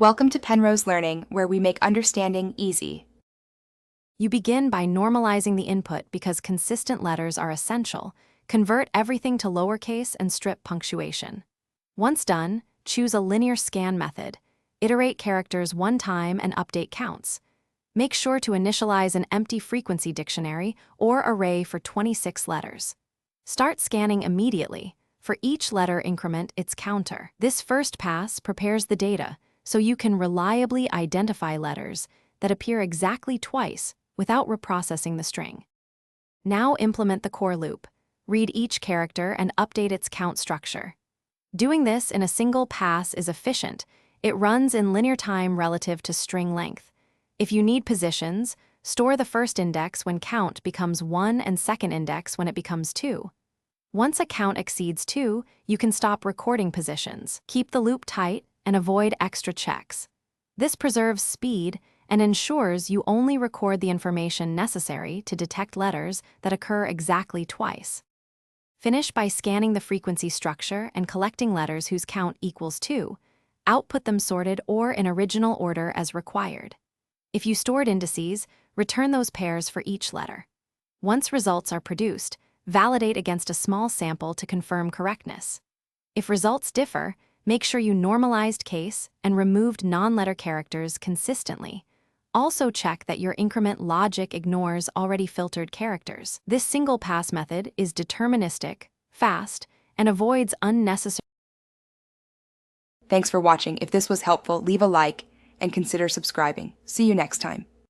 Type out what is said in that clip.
Welcome to Penrose Learning, where we make understanding easy. You begin by normalizing the input because consistent letters are essential. Convert everything to lowercase and strip punctuation. Once done, choose a linear scan method. Iterate characters one time and update counts. Make sure to initialize an empty frequency dictionary or array for 26 letters. Start scanning immediately. For each letter increment its counter. This first pass prepares the data, so you can reliably identify letters that appear exactly twice without reprocessing the string. Now implement the core loop. Read each character and update its count structure. Doing this in a single pass is efficient. It runs in linear time relative to string length. If you need positions, store the first index when count becomes 1 and second index when it becomes 2. Once a count exceeds 2, you can stop recording positions. Keep the loop tight and avoid extra checks. This preserves speed and ensures you only record the information necessary to detect letters that occur exactly twice. Finish by scanning the frequency structure and collecting letters whose count equals 2. Output them sorted or in original order as required. If you stored indices, return those pairs for each letter. Once results are produced, validate against a small sample to confirm correctness. If results differ, make sure you normalized case and removed non-letter characters consistently. Also check that your increment logic ignores already filtered characters. This single pass method is deterministic, fast, and avoids unnecessary. Thanks for watching. If this was helpful, leave a like and consider subscribing. See you next time.